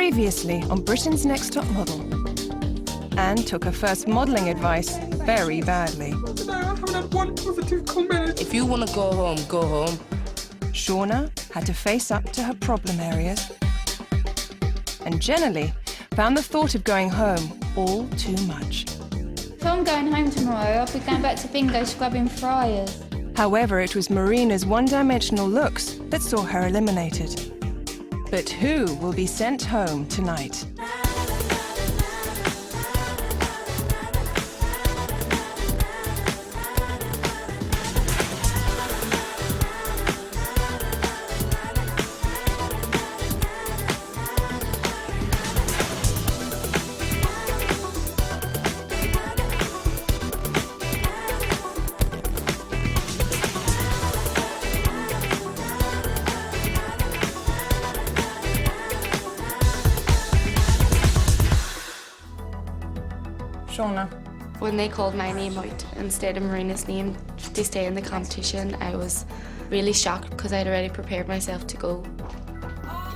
Previously on Britain's Next Top Model. Anne took her first modelling advice very badly. No, I haven't had one positive comment. If you want to go home, go home. Shauna had to face up to her problem areas. And Jenilee found the thought of going home all too much. If I'm going home tomorrow, I'll be going back to bingo scrubbing fryers. However, it was Marina's one-dimensional looks that saw her eliminated. But who will be sent home tonight? Shauna. When they called my name out instead of Marina's name to stay in the competition, I was really shocked because I'd already prepared myself to go.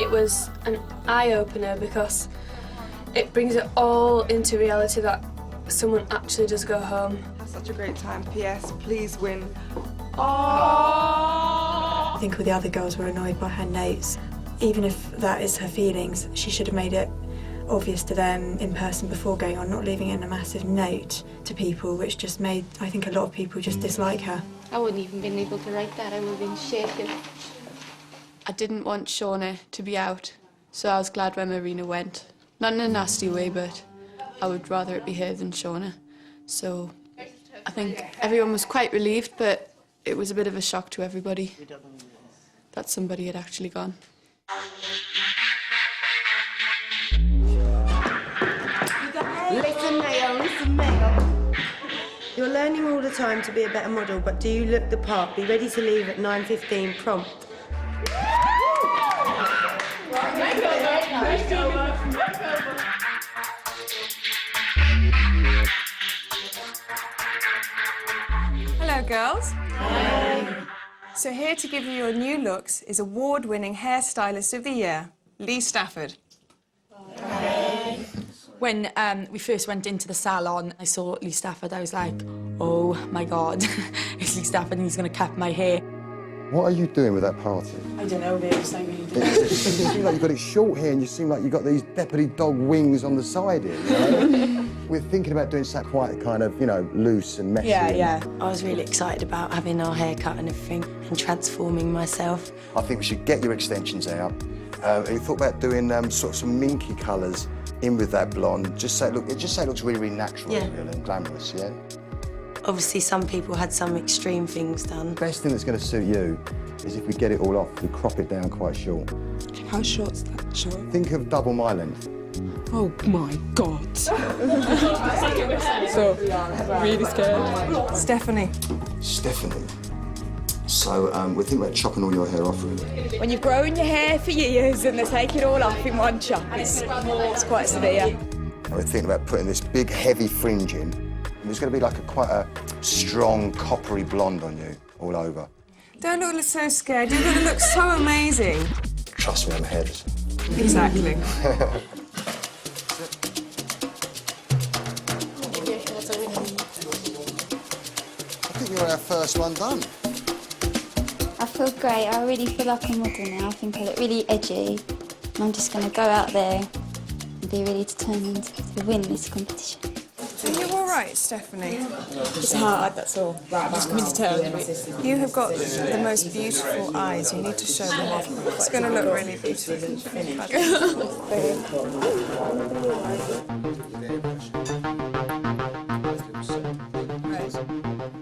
It was an eye-opener because it brings it all into reality that someone actually does go home. Such a great time. P.S. Please win. I think all the other girls were annoyed by her notes. Even if that is her feelings, she should have made it obvious to them in person before going on, not leaving it in a massive note to people, which just made, I think, a lot of people just dislike her. I wouldn't even been able to write that. I would have been shaking. I didn't want Shauna to be out, so I was glad when Marina went. Not in a nasty way, but I would rather it be her than Shauna. So I think everyone was quite relieved, but it was a bit of a shock to everybody that somebody had actually gone. Listen, male. You're learning all the time to be a better model, but do you look the part? Be ready to leave at 9:15 prompt. Hello, girls. Hi. So here to give you your new looks is award-winning hairstylist of the year, Lee Stafford. When we first went into the salon, I saw Lee Stafford, I was like, oh my God, it's Lee Stafford and he's going to cut my hair. What are you doing with that party? I don't know, babes, I really don't. You seem like you've got it short here and you seem like you've got these deputy dog wings on the side here, you know? We're thinking about doing something quite kind of, you know, loose and messy. Yeah. I was really excited about having our hair cut and everything and transforming myself. I think we should get your extensions out. We thought about doing sort of some minky colours in with that blonde, just so it looks really, really natural and glamorous, yeah? Obviously, some people had some extreme things done. The best thing that's going to suit you is if we get it all off, we crop it down quite short. How short's that short? Think of double my length. Oh my God. So, really scared. Stephanie. Stephanie. So, we're thinking about chopping all your hair off, really. When you've grown your hair for years and they take it all off in one chop, it's quite severe. And we're thinking about putting this big, heavy fringe in. And there's going to be like quite a strong, coppery blonde on you, all over. Don't look so scared. You're going to look so amazing. Trust me, I'm ahead. Exactly. I think you're our first one done. I feel great. I really feel like a model now. I think I look really edgy. And I'm just going to go out there and be ready to win this competition. Are you all right, Stephanie? It's hard, that's all. I'm just coming to terms. You have got the most beautiful eyes. You need to show them off. It's going to look really beautiful.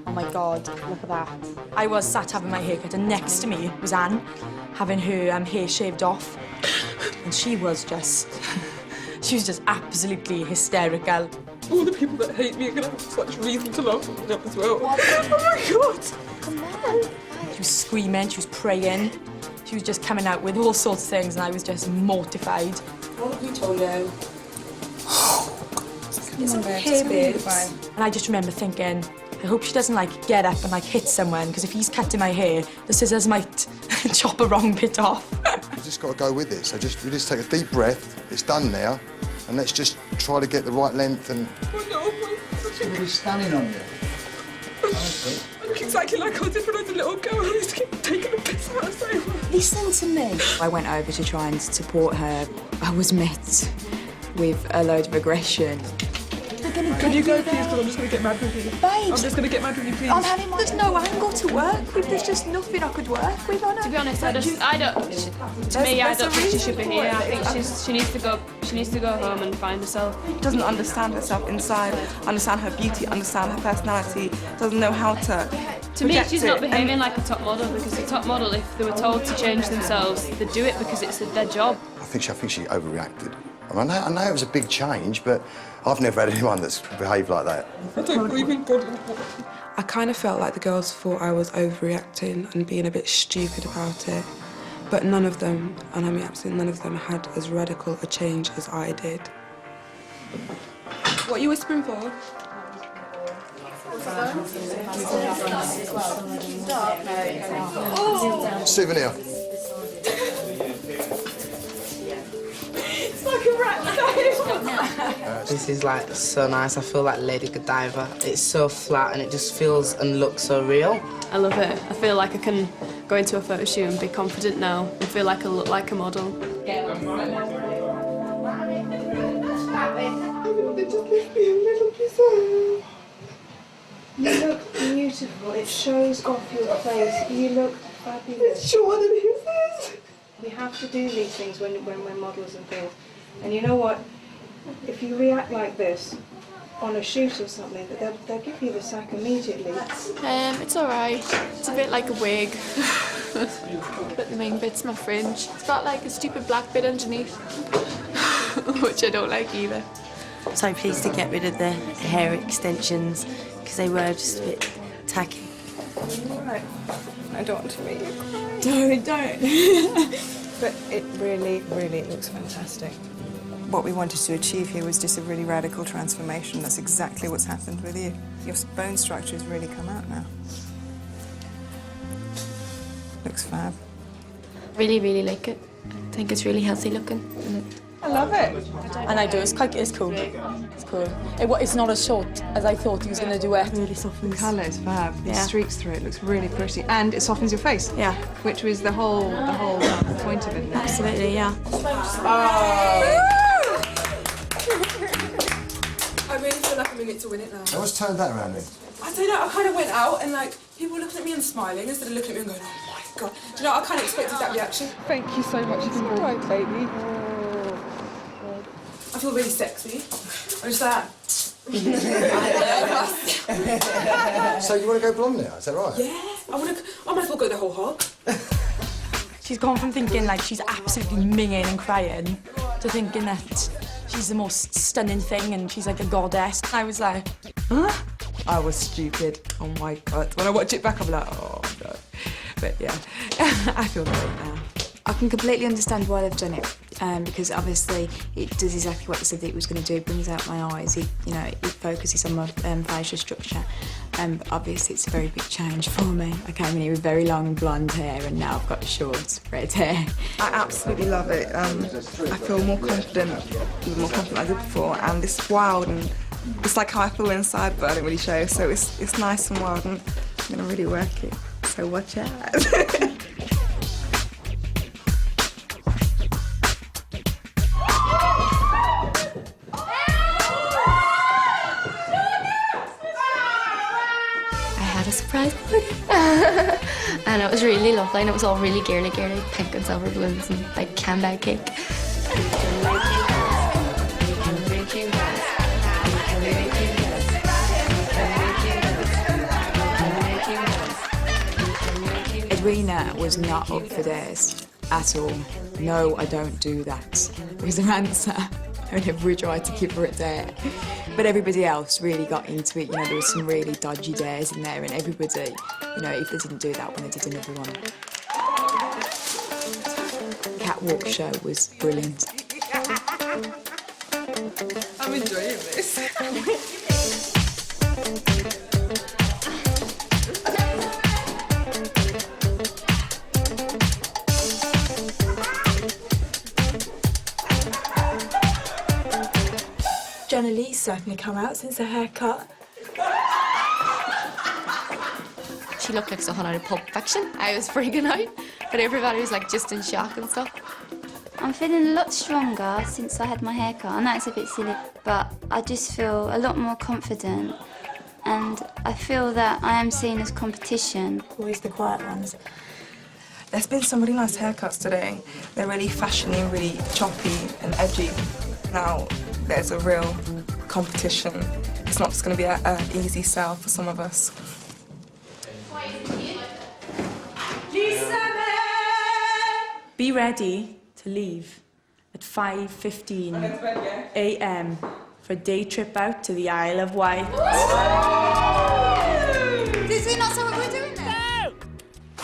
Oh my God, look at that. I was sat having my hair cut and next to me was Anne, having her hair shaved off. And she was just absolutely hysterical. All the people that hate me are going to have such reason to love me as well. Oh my God. Come on. She was screaming, she was praying. She was just coming out with all sorts of things and I was just mortified. What have you told you? It's okay, babes. And I just remember thinking, I hope she doesn't, like, get up and, like, hit someone, because if he's cutting my hair, the scissors might chop a wrong bit off. You've just got to go with it. So we just take a deep breath. It's done now, and let's just try to get the right length and... He's standing on you. I look exactly like I did when I was a little girl. I used to get taken a piss out of saying. Listen to me. I went over to try and support her. I was met with a load of aggression. Can you go, please? Because I'm just going to get mad with you. Babes. I'm just going to get mad with you, please. I'm having there's no angle to work with. There's just nothing I could work with on her. To be honest, I don't think she should be here. I think she needs to go home and find herself. Doesn't understand herself inside, understand her beauty, understand her personality, doesn't know how to... To me, she's not behaving like a top model, because a top model, if they were told to change themselves, they'd do it because it's their job. I think she overreacted. I know it was a big change, but I've never had anyone that's behaved like that. I don't believe in God. I kind of felt like the girls thought I was overreacting and being a bit stupid about it. But none of them, and I mean absolutely none of them, had as radical a change as I did. What are you whispering for? Souvenir. It's like a Ratcliffe. This is like so nice. I feel like Lady Godiva. It's so flat and it just feels and looks so real. I love it. I feel like I can go into a photo shoot and be confident now and feel like I look like a model. You look beautiful. It shows off your face. You look fabulous. It's Shauna Breen. We have to do these things when we're models and things. And you know what? If you react like this on a shoot or something, they'll give you the sack immediately. It's alright. It's a bit like a wig. But the main bit's my fringe. It's got like a stupid black bit underneath, which I don't like either. So pleased to get rid of the hair extensions because they were just a bit tacky. I don't want to make you cry. Don't. But it really, really looks fantastic. What we wanted to achieve here was just a really radical transformation. That's exactly what's happened with you. Your bone structure has really come out now. Looks fab. Really, really like it. I think it's really healthy looking. I love it. And I do. It's cool. It's cool. It's not as short as I thought he was going to do it. Really softens. The colour is fab. These streaks through it looks really pretty, and it softens your face. Yeah. Which was the whole point of it. Absolutely, yeah. I really feel like I'm in it to win it now. Now let's turn that around then. I don't know, I kind of went out and like, people were looking at me and smiling instead of looking at me and going, oh my God. Do you know, I kind of expected that reaction. Thank you so much. You've been right, baby. I feel really sexy. I'm just like... So you want to go blonde now, is that right? Yeah, I might as well go the whole hog. She's gone from thinking like she's absolutely minging and crying to thinking that she's the most stunning thing and she's like a goddess. I was like, huh? I was stupid. Oh my God. When I watch it back, I'm like, oh no. But yeah, I feel great now. I can completely understand why they've done it, because obviously it does exactly what they said that it was going to do. It brings out my eyes. It focuses on my facial structure. But obviously it's a very big change for me. I came in here with very long blonde hair and now I've got short red hair. I absolutely love it. I feel more confident, even more confident than I did before, and it's wild and it's like how I feel inside, but I don't really show. So it's nice and wild, and I'm gonna really work it. So watch out. Surprise party. And it was really lovely and it was all really girly, pink and silver balloons and big can-bag cake. Edwina was not up for this at all. No, I don't do that. Was her answer. Whenever we tried to give her a dare. But everybody else really got into it. You know, there was some really dodgy dares in there, and everybody, you know, if they didn't do that one, they did another one. Catwalk show was brilliant. I'm enjoying this. Jenilee's certainly come out since her haircut. She looked like someone out of Pulp Fiction. I was freaking out, but everybody was like just in shock and stuff. I'm feeling a lot stronger since I had my haircut, and that's a bit silly, but I just feel a lot more confident, and I feel that I am seen as competition. Always the quiet ones. There's been some really nice haircuts today. They're really fashiony, really choppy and edgy. Now there's a real competition. It's not just going to be an easy sell for some of us. Be ready to leave at 5:15 a.m. for a day trip out to the Isle of Wight. Did we not say what we're doing then?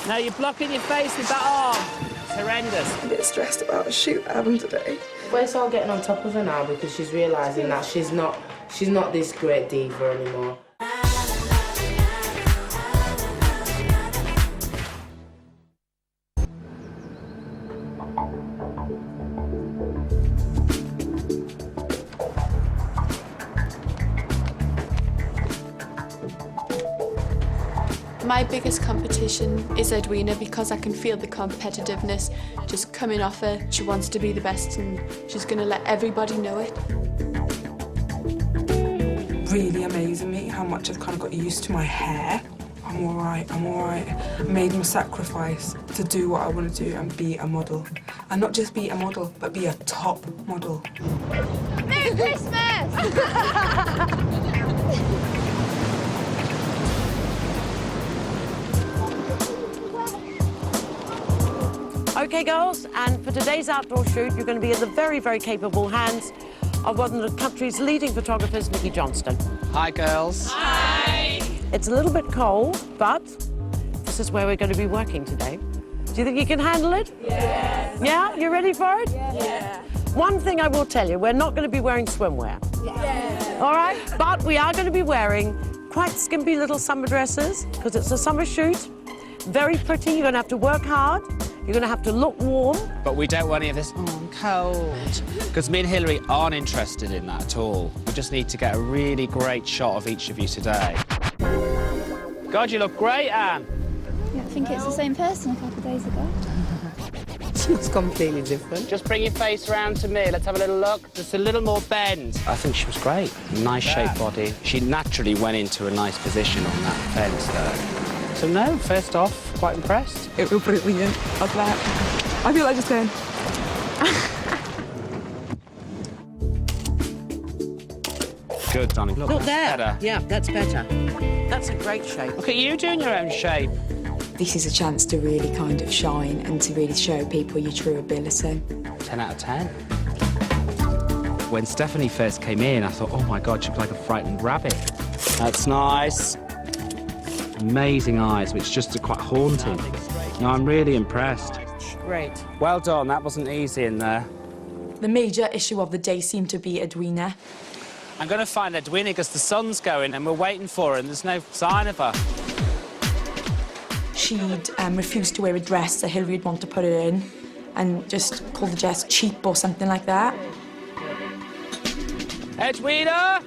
No, you're blocking your face with that arm. It's horrendous. I'm a bit stressed about a shoot having today. We're all getting on top of her now because she's realising that she's not this great diva anymore. My biggest competition is Edwina because I can feel the competitiveness just coming off her. She wants to be the best and she's going to let everybody know it. Really amazing me how much I've kind of got used to my hair. I'm all right, I made a sacrifice to do what I want to do and be a model. And not just be a model, but be a top model. Merry Christmas! OK, girls, and for today's outdoor shoot, you're going to be in the very, very capable hands of one of the country's leading photographers, Nikki Johnston. Hi, girls. Hi! It's a little bit cold, but this is where we're going to be working today. Do you think you can handle it? Yes. Yeah? You ready for it? Yeah. One thing I will tell you, we're not going to be wearing swimwear. Yeah. All right? But we are going to be wearing quite skimpy little summer dresses, because it's a summer shoot. Very pretty. You're going to have to work hard. You're going to have to look warm. But we don't want any of this, oh, I'm cold. Because me and Hillier aren't interested in that at all. We just need to get a really great shot of each of you today. God, you look great, Anne. Yeah, I think it's the same person a couple of days ago. She looks completely different. Just bring your face round to me. Let's have a little look. Just a little more bend. I think she was great. Nice shaped body. She naturally went into a nice position on that fence there. So no, first off, quite impressed. It was brilliant. I feel like just saying. Good, Donnie. Look there. Better. Yeah, that's better. That's a great shape. Look at you doing your own shape. This is a chance to really kind of shine and to really show people your true ability. 10 out of 10. When Stephanie first came in, I thought, oh my God, she looks like a frightened rabbit. That's nice. Amazing eyes, which just are quite haunting. No, I'm really impressed. Great. Well done, that wasn't easy in there. The major issue of the day seemed to be Edwina. I'm going to find Edwina because the sun's going and we're waiting for her and there's no sign of her. She'd refused to wear a dress, so Hillier would want to put it in and just call the dress cheap or something like that. Edwina!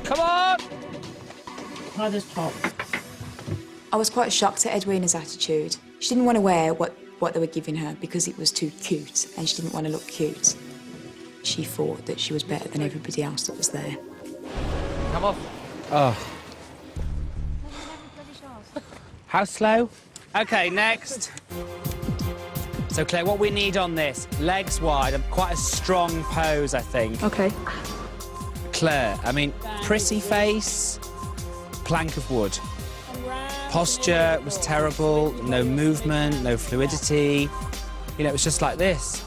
Come on! Try this top. I was quite shocked at Edwina's attitude. She didn't want to wear what they were giving her because it was too cute and she didn't want to look cute. She thought that she was better than everybody else that was there. Come on. Oh. How slow? OK, next. So, Claire, what we need on this, legs wide and quite a strong pose, I think. OK. Claire, I mean, pretty face, plank of wood. Posture was terrible, no movement, no fluidity. You know, it was just like this.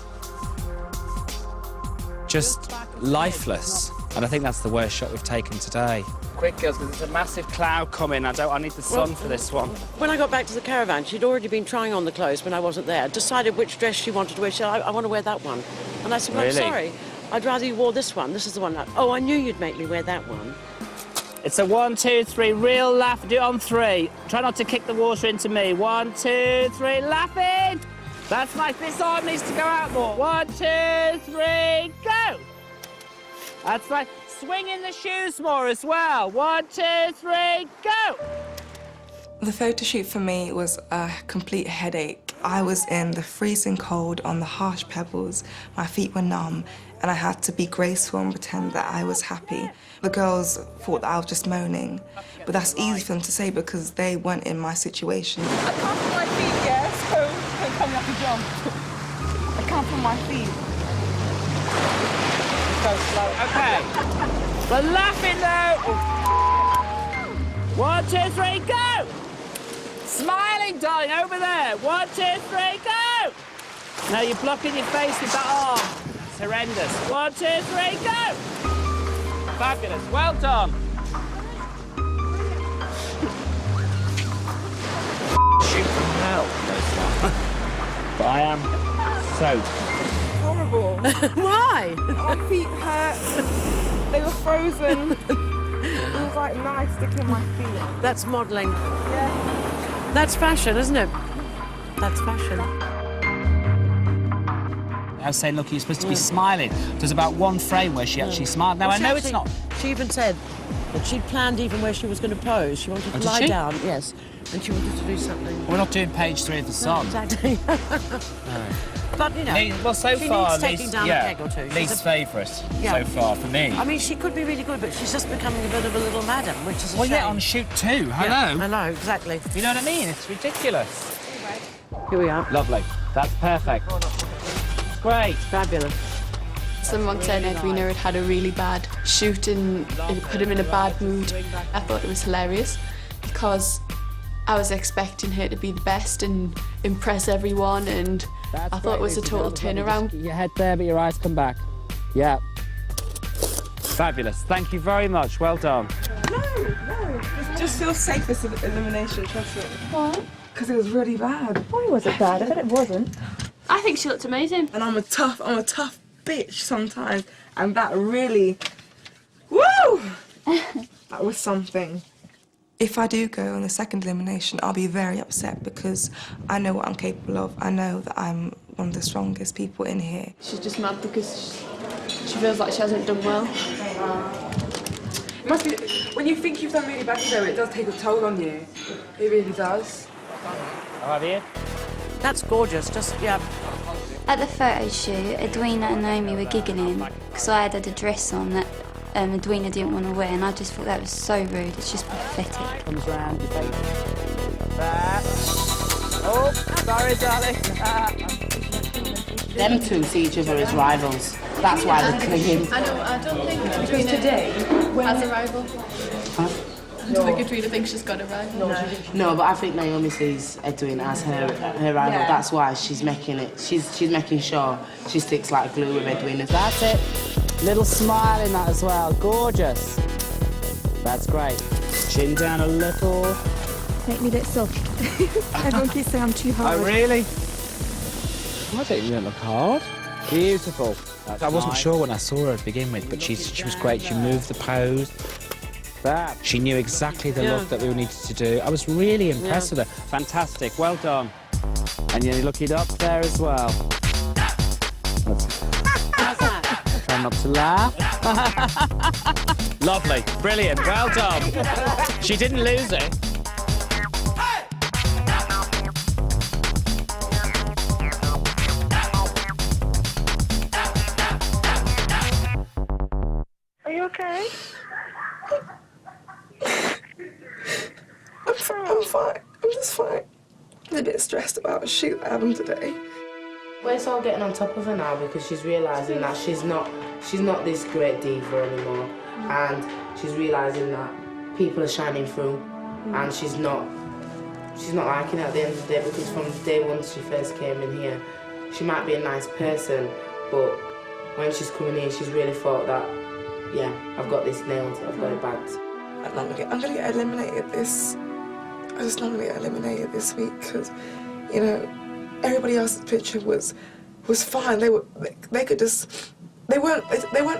Just lifeless. And I think that's the worst shot we've taken today. Quick, girls, because there's a massive cloud coming. I need the sun for this one. When I got back to the caravan, she'd already been trying on the clothes when I wasn't there, decided which dress she wanted to wear. She said, I want to wear that one. And I said, well, Really? I'm sorry. I'd rather you wore this one. This is the one. Oh, I knew you'd make me wear that one. It's a 1, 2, 3, real laugh. Do it on 3. Try not to kick the water into me. 1, 2, 3, laughing. That's nice. This arm needs to go out more. 1, 2, 3, go. That's right. Swing in the shoes more as well. 1, 2, 3, go! The photo shoot for me was a complete headache. I was in the freezing cold on the harsh pebbles. My feet were numb, and I had to be graceful and pretend that I was happy. The girls thought that I was just moaning, but that's easy for them to say because they weren't in my situation. I can't feel my feet, yeah, so don't tell me I can jump. I can't feel my feet. Go slow. Okay. We're laughing though. 1, 2, 3, go! Smiling, darling, over there. 1, 2, 3, go! Now you're blocking your face with that arm. It's horrendous. 1, 2, 3, go! Fabulous. Well done. Shoot from hell. But I am soaked. Horrible. Why? My feet hurt. They were frozen. It was like knives sticking in my feet. That's modelling. Yeah. That's fashion, isn't it? That's fashion. I was saying, look, you're supposed to be smiling. There's about one frame where she actually smiled. Now, Well, I know it's it's not... She even said that she'd planned even where she was going to pose. She wanted to did lie she? down, yes, and she wanted to do something. We're not doing page 3 of the song. Exactly. No. But, you know, Well, so she far, needs taking down a peg or two. She's least a- favourite so far for me. I mean, she could be really good, but she's just becoming a bit of a little madam, which is a Well, shame. yeah, on shoot 2. Hello. Yeah, I know, exactly. You know what I mean? It's ridiculous. Here we are. Lovely. That's perfect. Great. Fabulous. Someone said Edwina had had a really bad shoot and it put him in a bad mood. I thought it was hilarious because I was expecting her to be the best and impress everyone, and I thought it was a total turnaround. Keep your head there, but your eyes come back. Yeah. Fabulous. Thank you very much. Well done. No. It just feels safe as elimination, trust me. Why? Because it was really bad. Why was it bad? I bet it wasn't. I think she looked amazing. And I'm a tough bitch sometimes, and that really, woo! That was something. If I do go on the second elimination, I'll be very upset because I know what I'm capable of. I know that I'm one of the strongest people in here. She's just mad because she feels like she hasn't done well. It must be, when you think you've done really badly though, it does take a toll on you. It really does. How are you? That's gorgeous, just, yeah. At the photo shoot, Edwina and Naomi were giggling because I had a dress on that Edwina didn't want to wear, and I just thought that was so rude. It's just pathetic. Comes round your face. Oh, sorry, darling. Them two see each other as rivals. That's why they're clinging. I don't think Edwina today has a rival. Huh? I don't think Edwina thinks she's got a rival. No, but I think Naomi sees Edwina as her rival. Yeah. That's why she's making it. She's making sure she sticks like glue with Edwina. That's it. Little smile in that as well. Gorgeous. That's great. Chin down a little. Make me look soft. Everyone keeps saying I'm too hard. Oh, really? I don't even look hard. Beautiful. I wasn't sure when I saw her to begin with, but she was great. She moved the pose. She knew exactly the look that we needed to do. I was really impressed with her. Fantastic. Well done. And you look it up there as well. Try not to laugh. Lovely. Brilliant. Well done. She didn't lose it. Are you okay? I'm fine. I'm just fine. I'm a bit stressed about a shoot that happened today. We're all getting on top of her now because she's realising that she's not this great diva anymore, and she's realising that people are shining through, and she's not liking it at the end of the day, because from day one she first came in here, she might be a nice person, but when she's coming in, she's really thought that, yeah, I've got this nailed, I've got it bagged. I'm gonna get eliminated this. I just want to get eliminated this week because, you know, everybody else's picture was fine. They weren't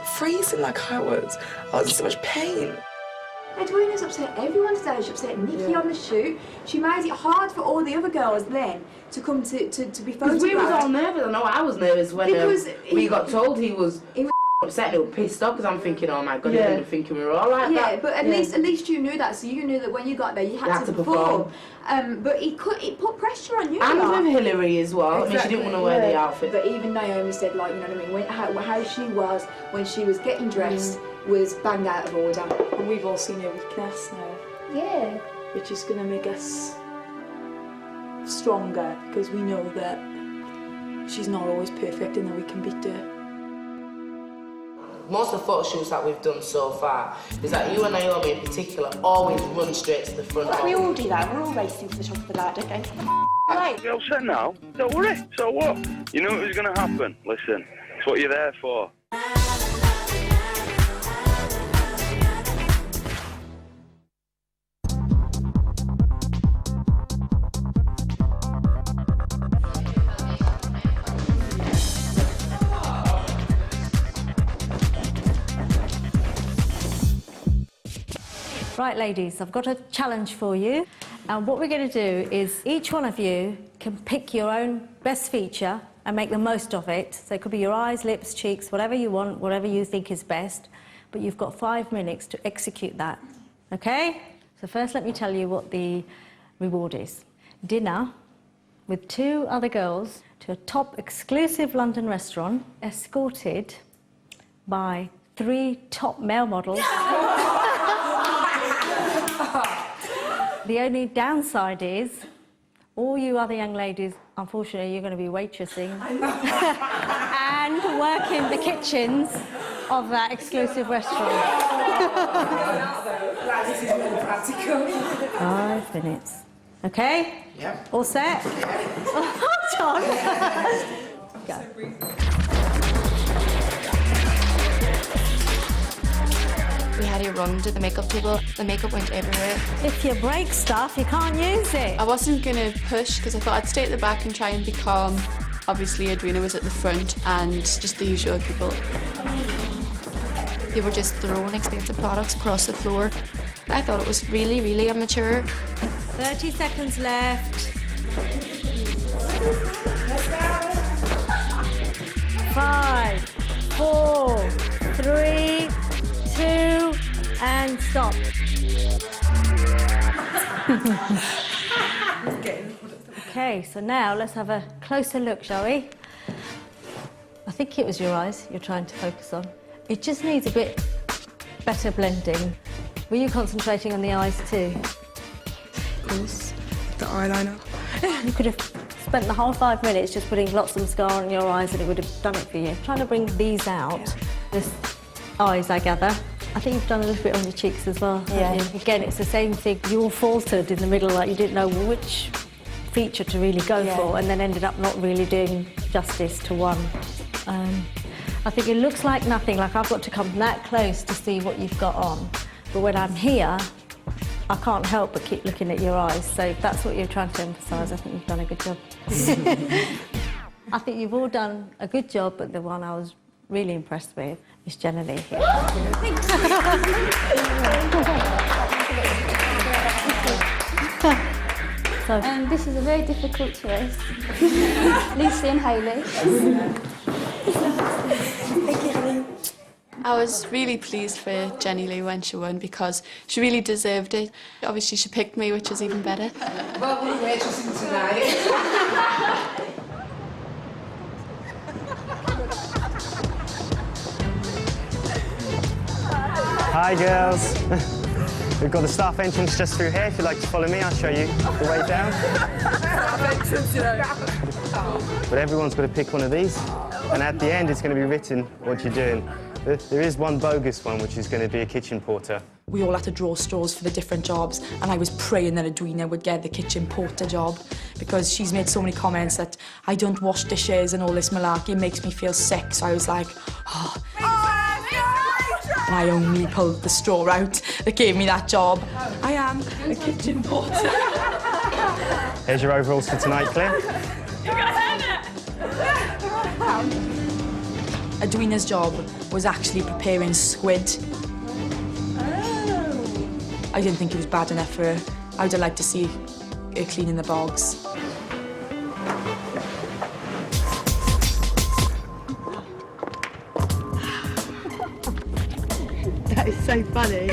freezing like I was. I was in so much pain. Edwina's upset everyone today. She upset Nikki on the shoot. She made it hard for all the other girls then to come to be photographed. Because we was all nervous. I know I was nervous when we got told he was upset or pissed off because I'm thinking, oh my God, they're thinking we're all like that. Yeah, but at least you knew that, so you knew that when you got there, you had to perform. But it put pressure on you. And with Hillier as well. Exactly, I mean, she didn't want to wear the outfit. But even Naomi said, like, you know what I mean, how she was when she was getting dressed was bang out of order. And we've all seen her weakness now. Yeah. Which is going to make us stronger, because we know that she's not always perfect and that we can beat her. Most of the photo shoots that we've done so far is that you and Naomi in particular always run straight to the front. But we all do that. We're all racing to the top of the ladder, going right. You're upset now? Don't worry. So what? You know what's going to happen. Listen, it's what you're there for. Right, ladies, I've got a challenge for you. And what we're going to do is each one of you can pick your own best feature and make the most of it. So it could be your eyes, lips, cheeks, whatever you want, whatever you think is best. But you've got 5 minutes to execute that. OK? So first, let me tell you what the reward is. Dinner with 2 other girls to a top exclusive London restaurant, escorted by 3 top male models. The only downside is, all you other young ladies, unfortunately, you're going to be waitressing and working the kitchens of that exclusive restaurant. This is really practical. 5 minutes. OK? Yeah. All set? Hold on. Go. We had to run to the makeup table. The makeup went everywhere. If you break stuff, you can't use it. I wasn't going to push because I thought I'd stay at the back and try and be calm. Obviously, Edwina was at the front and just the usual people. They were just throwing expensive products across the floor. I thought it was really, really immature. 30 seconds left. 5, 4, 3, 2, and stop. Okay, so now let's have a closer look, shall we? I think it was your eyes you're trying to focus on. It just needs a bit better blending. Were you concentrating on the eyes too? Yes. The eyeliner. You could have spent the whole 5 minutes just putting lots of mascara on your eyes and it would have done it for you. Trying to bring these out. This eyes, I gather. I think you've done a little bit on your cheeks as well, haven't you? Again, it's the same thing. You all faltered in the middle, like you didn't know which feature to really go for, and then ended up not really doing justice to one. I think it looks like nothing, like I've got to come that close to see what you've got on. But when I'm here, I can't help but keep looking at your eyes. So if that's what you're trying to emphasise, I think you've done a good job. I think you've all done a good job, but the one I was really impressed with is Jenilee here. So, this is a very difficult choice. Lucy and Hayley. I was really pleased for Jenilee when she won because she really deserved it. Obviously, she picked me, which is even better. Well, we're waitressing tonight. Hi girls. We've got the staff entrance just through here. If you'd like to follow me, I'll show you the way down. But everyone's got to pick one of these, and at the end it's going to be written what you're doing. There is one bogus one, which is going to be a kitchen porter. We all had to draw straws for the different jobs, and I was praying that Edwina would get the kitchen porter job because she's made so many comments that I don't wash dishes and all this malarkey. It makes me feel sick, so I was like, oh. And I only pulled the straw out that gave me that job. I am a kitchen porter. Here's your overalls for tonight, Claire. Edwina's job was actually preparing squid. I didn't think it was bad enough for her. I would have liked to see her cleaning the bogs. That is so funny.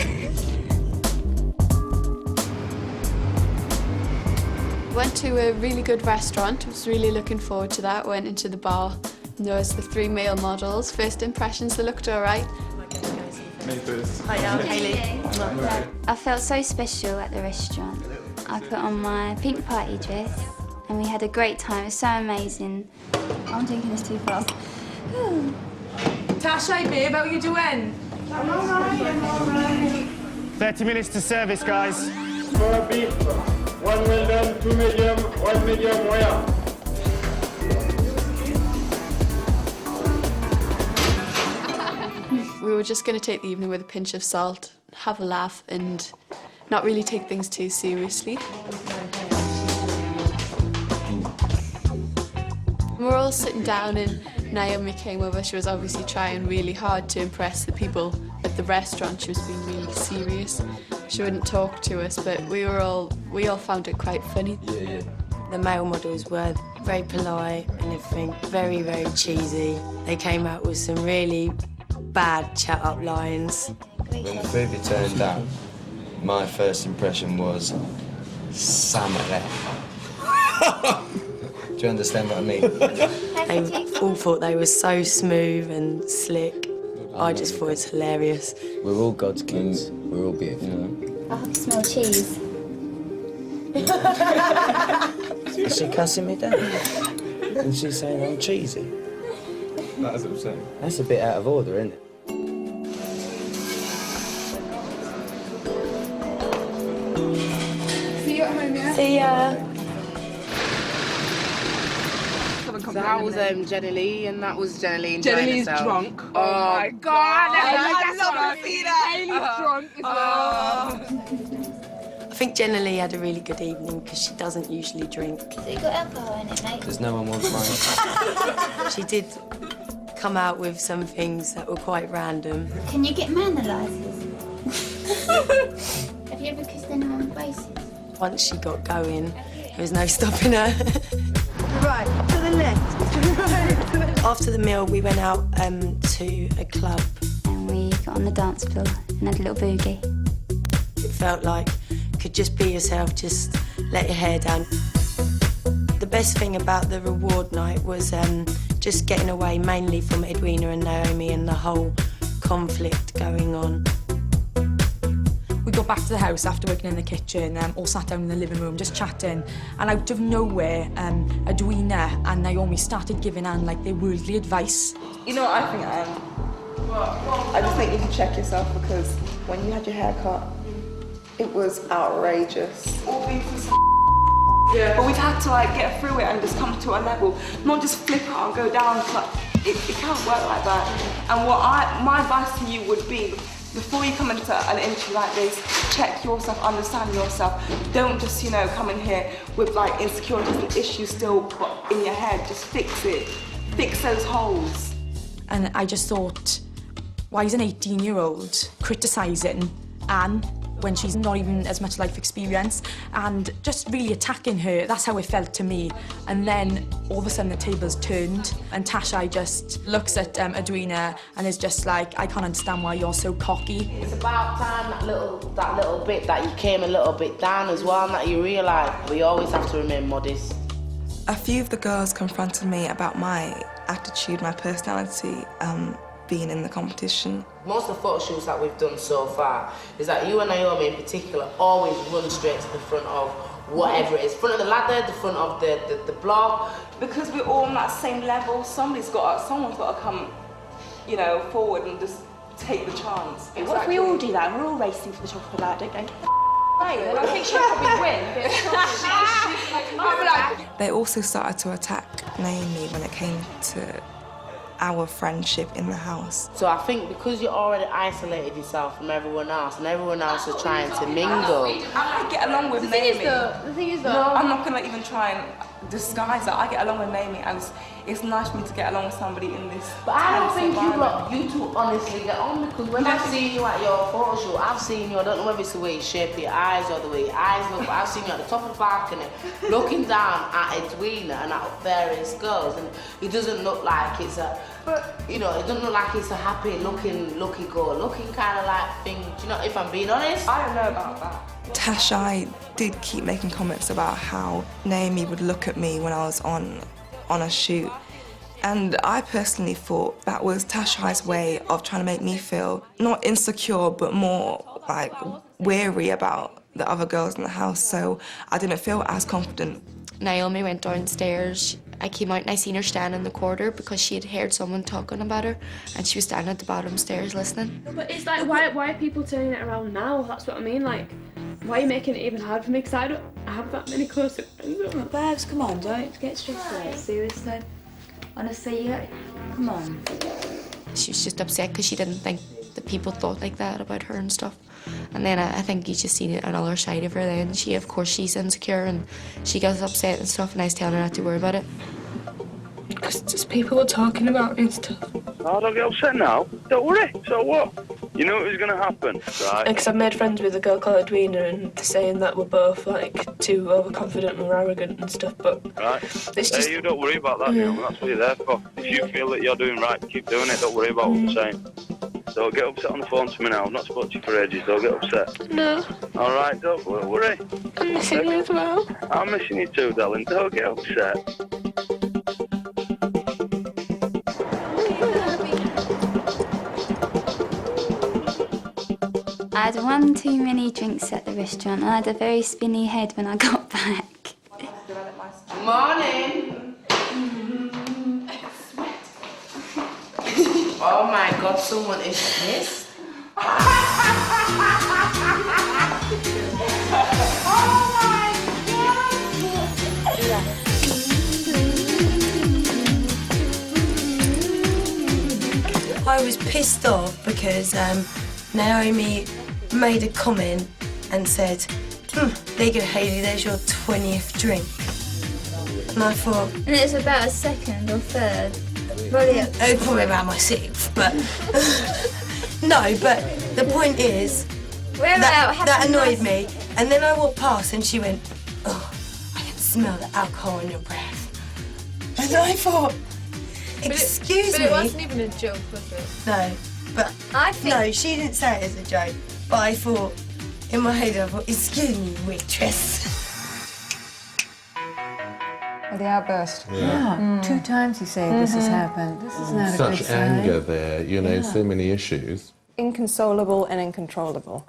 Went to a really good restaurant. Was really looking forward to that. Went into the bar. And there was the 3 male models. First impressions, they looked all right. Me first. Hi, I'm Hayley. I felt so special at the restaurant. I put on my pink party dress and we had a great time. It was so amazing. I'm drinking this too fast. Tashi, babe, how are you doing? I'm all right, I'm all right. 30 minutes to service, guys. 4 beef, 1 well done, 2 medium, 1 medium rare. We were just going to take the evening with a pinch of salt, have a laugh and not really take things too seriously. We were all sitting down and Naomi came over. She was obviously trying really hard to impress the people at the restaurant. She was being really serious. She wouldn't talk to us, but we all found it quite funny. The male models were very polite and everything, very, very cheesy. They came out with some really bad chat-up lines. When the movie turned out, my first impression was Samurai. Do you understand what I mean? They all thought they were so smooth and slick. I just thought it was hilarious. We're all God's kids. We're all beautiful. I can smell cheese. Is she cussing me down? And she's saying I'm cheesy? That is upsetting. That's a bit out of order, isn't it? See you at home, yeah? See ya. So that was Jenilee, and that was Jenilee enjoying Jenilee's herself. drunk. Oh my God! I love to see that. Hayley's drunk as well. I think Jenilee had a really good evening because she doesn't usually drink. So you got alcohol in it, mate? Because no one wants mine. She did come out with some things that were quite random. Can you get manalisers? Have you ever kissed anyone with braces? Once she got going, there was no stopping her. Right, to the left. After the meal, we went out to a club. And we got on the dance floor and had a little boogie. It felt like you could just be yourself, just let your hair down. The best thing about the reward night was just getting away mainly from Edwina and Naomi and the whole conflict going on. We got back to the house after working in the kitchen, all sat down in the living room just chatting, and out of nowhere, Edwina and Naomi started giving Anne like their worldly advice. You know what I think, Anne? I just think you can check yourself because when you had your hair cut, it was outrageous. All being for some yeah. But we've had to like get through it and just come to a level, not just flip out and go down. Like, it can't work like that. And my advice to you would be, before you come into an interview like this, check yourself, understand yourself. Don't just, come in here with like insecurities and issues still in your head. Just fix it. Fix those holes. And I just thought, why is an 18-year-old criticising Anne when she's not even as much life experience and just really attacking her? That's how it felt to me. And then all of a sudden the tables turned and Tashi just looks at Edwina and is just like, I can't understand why you're so cocky. It's about time that little bit that you came a little bit down as well, and that you realise we always have to remain modest. A few of the girls confronted me about my attitude, my personality, being in the competition. Most of the photo shoots that we've done so far is that you and Naomi in particular always run straight to the front of whatever it is. Front of the ladder, the front of the block. Because we're all on that same level, someone's got to come, forward and just take the chance. Exactly. What if we all do that and we're all racing for the top of the ladder going, and I think she'll probably win. They also started to attack Naomi when it came to our friendship in the house. So I think because you already isolated yourself from everyone else and everyone else is trying to mingle. I get along with Naomi. The thing is though, I'm not gonna even try and disguise that. I get along with Naomi and it's nice for me to get along with somebody in this. But I don't tense think environment. you two honestly get on, because when I've seen you at your photo shoot, I've seen you, I don't know whether it's the way you shape your eyes or the way your eyes look, but I've seen you at the top of the balcony looking down at Edwina and at various girls, and it doesn't look like it's a, you know, it doesn't look like it's a happy looking, lucky-go-looking kind of like thing. Do you know, if I'm being honest? I don't know about that. Tashi did keep making comments about how Naomi would look at me when I was on a shoot. And I personally thought that was Tashi's way of trying to make me feel not insecure, but more like weary about the other girls in the house. So I didn't feel as confident. Naomi went downstairs. I came out and I seen her standing in the corridor because she had heard someone talking about her, and she was standing at the bottom stairs listening. But it's like, why are people turning it around now? That's what I mean. Like, why are you making it even hard for me? Because I don't have that many close friends. Babs, come on, don't get stressed out. Seriously. Honestly, yeah, come on. She was just upset because she didn't think that people thought like that about her and stuff. And then I think you just seen another side of her then. Of course, she's insecure and she gets upset and stuff, and I was telling her not to worry about it. Because just people were talking about me and stuff. Oh, don't get upset now. Don't worry. So what? You know it was going to happen, right? Because I've made friends with a girl called Edwina, and they're saying that we're both like too overconfident and we're arrogant and stuff, but right. It's just... you don't worry about that, you know, that's what you're there for. If you feel that you're doing right, keep doing it, don't worry about what I'm saying. Don't get upset on the phone to me now, I've not spoken to you for ages, don't get upset. No. Alright, don't worry. I'm missing you as well. I'm missing you too, darling, don't get upset. I had one too many drinks at the restaurant and I had a very spinny head when I got back. Morning. Oh my God, someone is pissed. Oh my God! I was pissed off because Naomi made a comment and said, there you go, Hayley, there's your 20th drink. And I thought... And it's about a second or third. Probably about my 6th, but... No, but the point is, that annoyed me. And then I walked past and she went, oh, I can smell the alcohol in your breath. And I thought, excuse me. But it wasn't even a joke, was it? No, but no, she didn't say it as a joke. But I thought, in my head, I thought, excuse me, waitress. Well, the outburst. Yeah. 2 times you say this has happened. This is not a good Such sign. anger there, you know, so many issues. Inconsolable and uncontrollable.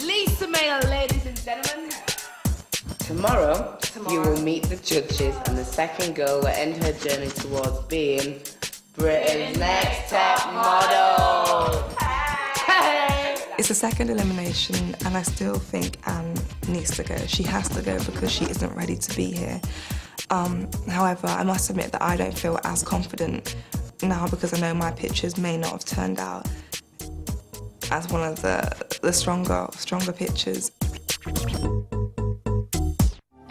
Lisa Mail, ladies and gentlemen. Tomorrow, you will meet the judges, and the second girl will end her journey towards being Britain's next top model. It's the second elimination, and I still think Anne needs to go. She has to go because she isn't ready to be here. However, I must admit that I don't feel as confident now because I know my pictures may not have turned out as one of the stronger pictures.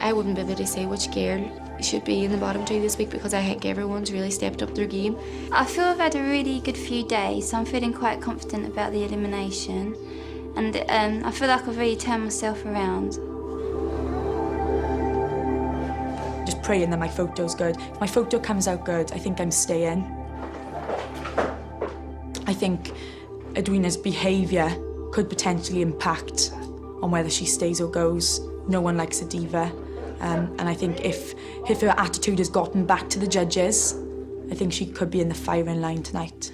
I wouldn't be able to say which girl should be in the bottom 2 this week because I think everyone's really stepped up their game. I feel I've had a really good few days, so I'm feeling quite confident about the elimination. And I feel like I've really turned myself around. Just praying that my photo's good. If my photo comes out good, I think I'm staying. I think Edwina's behaviour could potentially impact on whether she stays or goes. No one likes a diva. And I think if her attitude has gotten back to the judges, I think she could be in the firing line tonight.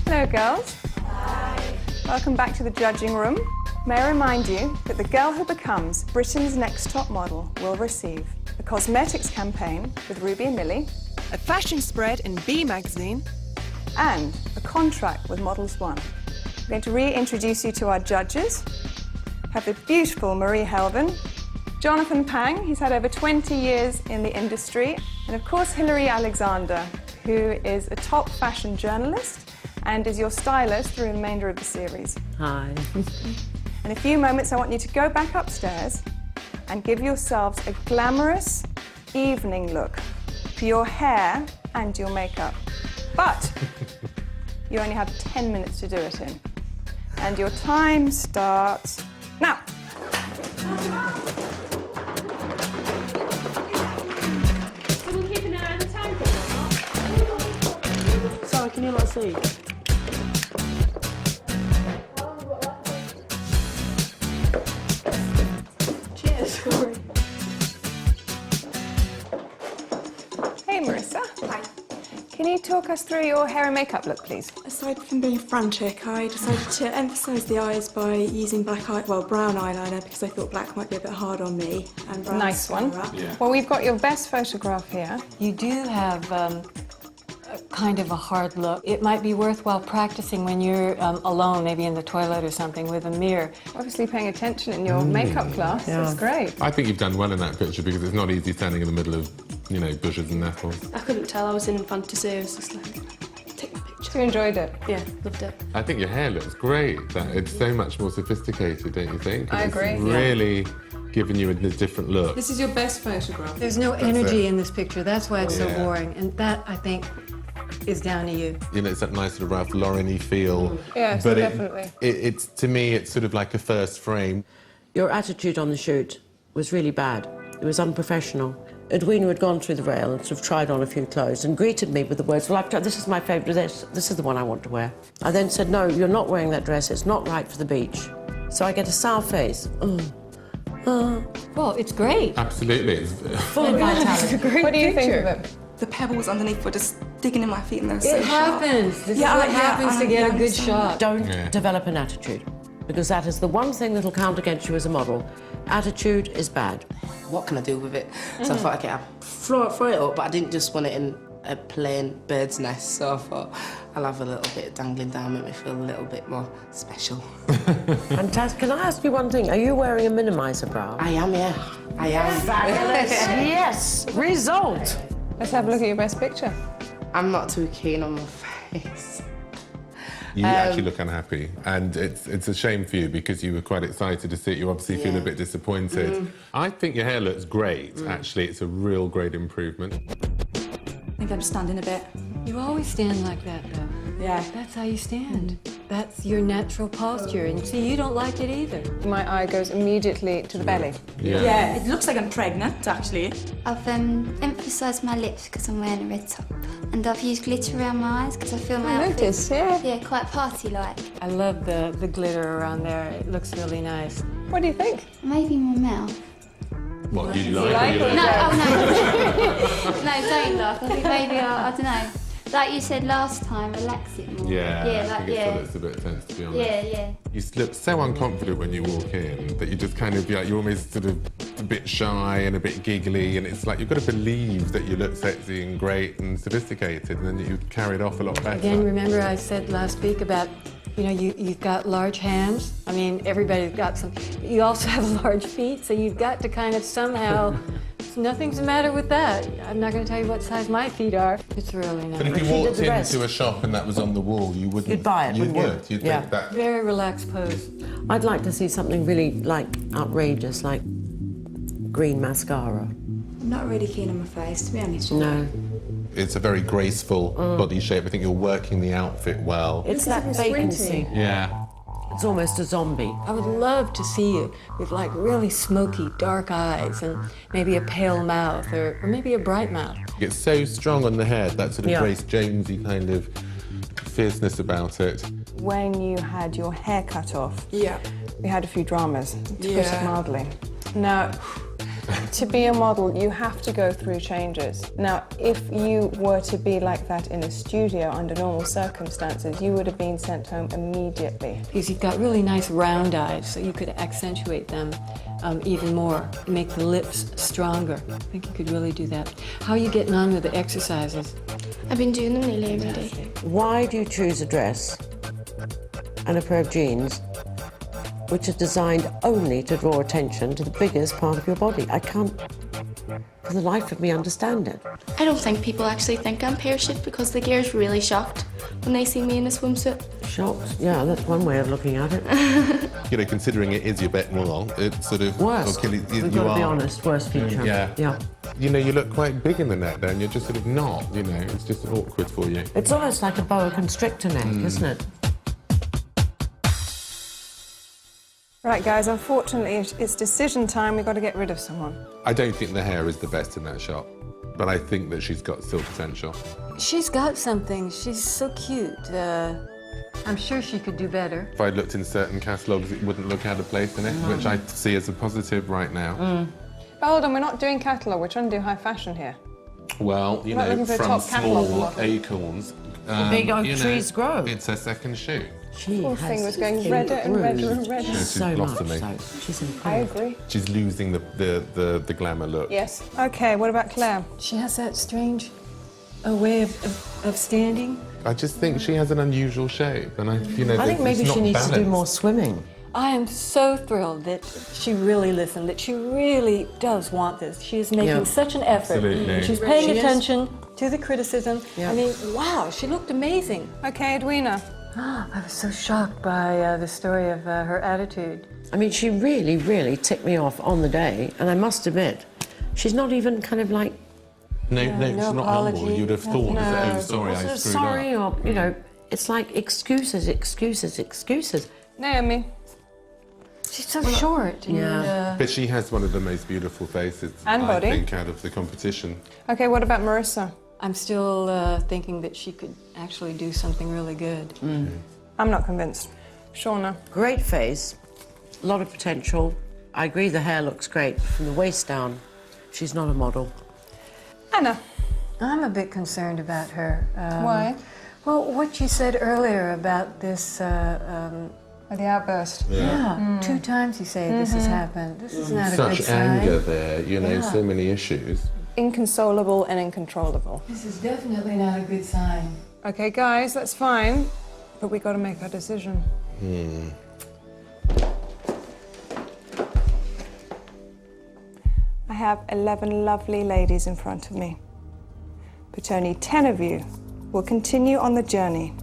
Hello, girls. Hi. Welcome back to the judging room. May I remind you that the girl who becomes Britain's next top model will receive a cosmetics campaign with Ruby and Millie, a fashion spread in B magazine, and a contract with Models One. I'm going to reintroduce you to our judges. We have the beautiful Marie Helven, Jonathan Pang, he's had over 20 years in the industry, and of course Hillier Alexander, who is a top fashion journalist and is your stylist through the remainder of the series. Hi. In a few moments, I want you to go back upstairs and give yourselves a glamorous evening look for your hair and your makeup. But you only have 10 minutes to do it in. And your time starts now. Someone keeping an eye on the time? Sorry, can you not see? Cheers. Hey, Marisa. Hi. Can you talk us through your hair and makeup look, please? Aside from being frantic, I decided to emphasise the eyes by using brown eyeliner because I thought black might be a bit hard on me. And brown Nice one. Yeah. Well, we've got your best photograph here. You do have kind of a hard look. It might be worthwhile practicing when you're alone, maybe in the toilet or something, with a mirror. Obviously paying attention in your makeup class. That's great. I think you've done well in that picture because it's not easy standing in the middle of, you know, bushes and nettles. I couldn't tell, I was in fantasy, I was just like, take the picture. You enjoyed it? Yeah, loved it. I think your hair looks great. It's so much more sophisticated, don't you think? I agree. It's really giving you a different look. This is your best photograph. There's no energy in this picture. That's why it's so Yeah. boring. And that, I think, is down to you. You know, it's that nice sort of Ralph Lauren-y feel. Yes, but definitely. It's to me, it's sort of like a first frame. Your attitude on the shoot was really bad. It was unprofessional. Edwina had gone through the rail and sort of tried on a few clothes and greeted me with the words, well, this is my favourite dress, this is the one I want to wear. I then said, no, you're not wearing that dress, it's not right for the beach. So I get a sour face. Well, it's great. Absolutely. It's Full of vitality. What do you think of it? The pebbles underneath were just digging in my feet and they were so It sharp. happens. This is what happens to get a good shot. Don't Yeah. develop an attitude, because that is the one thing that'll count against you as a model. Attitude is bad. What can I do with it? So I thought, okay, I'll throw it up, but I didn't just want it in a plain bird's nest, so I thought I'll have a little bit dangling down, make me feel a little bit more special. Fantastic. Can I ask you one thing? Are you wearing a minimiser bra? I am, yeah. I am. Fabulous. Yes. Result. Let's have a look at your best picture. I'm not too keen on my face. You actually look unhappy, and it's a shame for you because you were quite excited to see it. You obviously feel a bit disappointed. I think your hair looks great. Actually, it's a real great improvement. I think I'm standing a bit. You always stand like that, though. Yeah. That's how you stand. That's your natural posture. And see, you don't like it either. My eye goes immediately to the belly. Yeah, it looks like I'm pregnant, actually. I've emphasised my lips because I'm wearing a red top. And I've used glitter around my eyes because I feel my outfit... noticed, yeah. Yeah, quite party-like. I love the glitter around there. It looks really nice. What do you think? Maybe my mouth. What, do you like it? No, oh no. No, don't laugh. I think maybe, I don't know. Like you said last time, relax it more. Yeah, Yeah, I like, think yeah. it's a bit tense, to be honest. Yeah. You look so unconfident when you walk in that you just kind of, you're almost sort of a bit shy and a bit giggly, and it's like you've got to believe that you look sexy and great and sophisticated, and then you carry it off a lot better. Again, remember I said last week about, you know, you've got large hands. I mean, everybody's got some. You also have large feet, so you've got to kind of somehow... Nothing's the matter with that. I'm not going to tell you what size my feet are. It's really nice. But if you walked into a shop and that was on the wall, you wouldn't... You'd buy it, you wouldn't you? would. You'd think that... Very relaxed pose. I'd like to see something really, like, outrageous, like green mascara. I'm not really keen on my face, to be honest. No. It's a very graceful body shape. I think you're working the outfit well. It's that vacancy. Yeah. It's almost a zombie. I would love to see you with, like, really smoky, dark eyes and maybe a pale mouth or maybe a bright mouth. It's so strong on the head, that sort of Grace Jonesy kind of fierceness about it. When you had your hair cut off, we had a few dramas, to put it mildly. Now, to be a model, you have to go through changes. Now, if you were to be like that in a studio under normal circumstances, you would have been sent home immediately. Because you've got really nice round eyes, so you could accentuate them even more, make the lips stronger. I think you could really do that. How are you getting on with the exercises? I've been doing them nearly every day. Why do you choose a dress and a pair of jeans which are designed only to draw attention to the biggest part of your body? I can't for the life of me understand it. I don't think people actually think I'm pear-shaped because the gear's really shocked when they see me in a swimsuit. Shocked? Yeah, that's one way of looking at it. You know, considering it is your bête noire, it's sort of... Worst. Okay, We've got to be honest, worst feature. Yeah. You know, you look quite big in the neck there, and you're just sort of not, you know, it's just awkward for you. It's almost like a boa constrictor neck, isn't it? Right, guys, unfortunately, it's decision time. We've got to get rid of someone. I don't think the hair is the best in that shot, but I think that she's got still potential. She's got something. She's so cute. I'm sure she could do better. If I'd looked in certain catalogues, it wouldn't look out of place in it, which I see as a positive right now. But hold on, we're not doing catalogue. We're trying to do high fashion here. Well, you We're not know, looking for a from top catalogue small model. acorns, big oak you know, trees grow. It's her second shoot. She Whole thing was going redder and redder and redder. She's so blossoming. much so. She's I incredible. agree. She's losing the glamour look. Yes. OK, what about Claire? She has that strange way of standing. I just think she has an unusual shape, and you know, I think maybe it's she not needs to do balanced. more swimming. I am so thrilled that she really listened, that she really does want this. She is making such an effort. Absolutely. She's paying She is. attention to the criticism. Yeah. I mean, wow, she looked amazing. OK, Edwina. I was so shocked by the story of her attitude. I mean, she really, really ticked me off on the day, and I must admit, she's not even kind of like... No, she's not apology. humble. You'd have thought, oh, sorry, I screwed sorry, up. or, you know, it's like excuses, excuses, excuses. Naomi. She's so short. Yeah. But she has one of the most beautiful faces, And body. I think, out of the competition. OK, what about Marisa? I'm still thinking that she could actually do something really good. I'm not convinced. Shauna. Great face, a lot of potential. I agree the hair looks great. From the waist down, she's not a model. Anna. I'm a bit concerned about her. Why? Well, what you said earlier about this... The outburst. Yeah, 2 times you say this has happened. This is not a good Such sign. anger there, you know, so many issues. Inconsolable and uncontrollable. This is definitely not a good sign. OK, guys, that's fine. But we got to make our decision. I have 11 lovely ladies in front of me. But only 10 of you will continue on the journey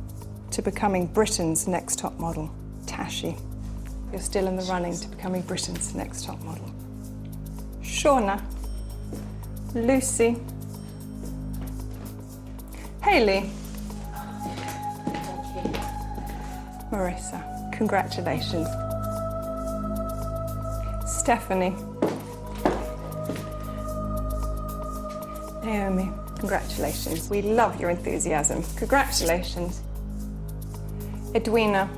to becoming Britain's next top model. Tashi, you're still in the running to becoming Britain's next top model. Shauna, Lucy, Hayley, Marisa, congratulations. Stephanie, Naomi, congratulations. We love your enthusiasm. Congratulations. Edwina,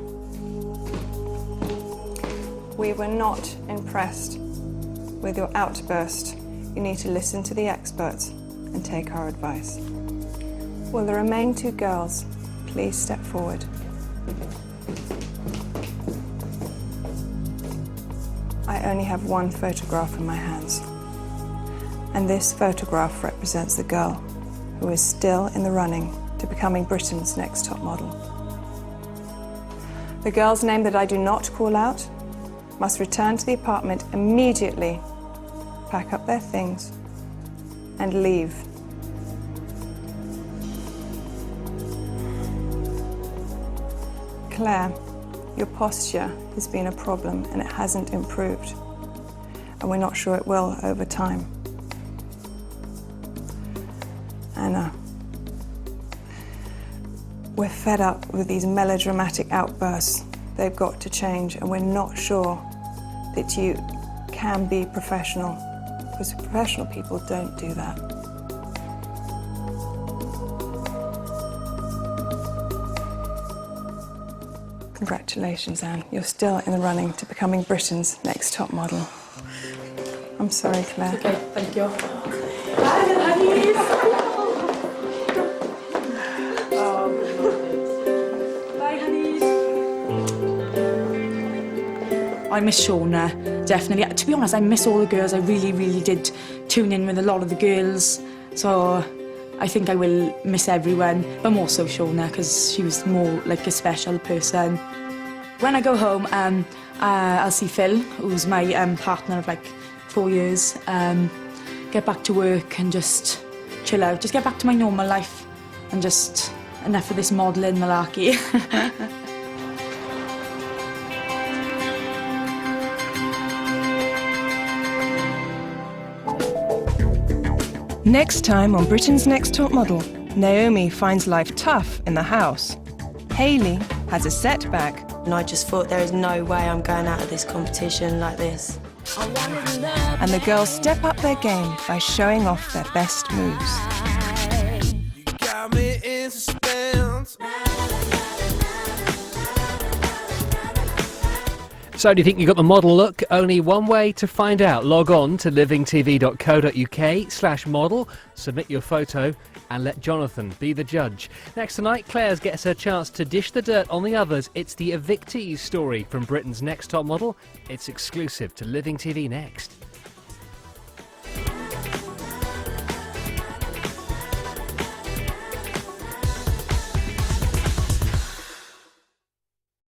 we were not impressed with your outburst. You need to listen to the experts and take our advice. Will the remaining 2 girls please step forward? I only have one photograph in my hands. And this photograph represents the girl who is still in the running to becoming Britain's next top model. The girl's name that I do not call out must return to the apartment immediately, pack up their things, and leave. Claire, your posture has been a problem and it hasn't improved. And we're not sure it will over time. Anna, we're fed up with these melodramatic outbursts. They've got to change, and we're not sure that you can be professional, because professional people don't do that. Congratulations, Anne. You're still in the running to becoming Britain's next top model. I'm sorry, Claire. Okay, thank you. Bye, honeys. Bye, honeys. I miss Shauna, definitely. To be honest, I miss all the girls. I really, really did tune in with a lot of the girls. So I think I will miss everyone, but more so Shauna, because she was more like a special person. When I go home, I'll see Phil, who's my partner of like 4 years. Get get back to work and just chill out, just get back to my normal life and just enough of this modelling malarkey. Next time on Britain's Next Top Model, Naomi finds life tough in the house. Hayley has a setback. And I just thought there is no way I'm going out of this competition like this. And the girls step up their game by showing off their best moves. So do you think you got the model look? Only one way to find out. Log on to livingtv.co.uk/model, submit your photo and let Jonathan be the judge. Next tonight, Claire's gets her chance to dish the dirt on the others. It's the evictees story from Britain's Next Top Model. It's exclusive to Living TV Next.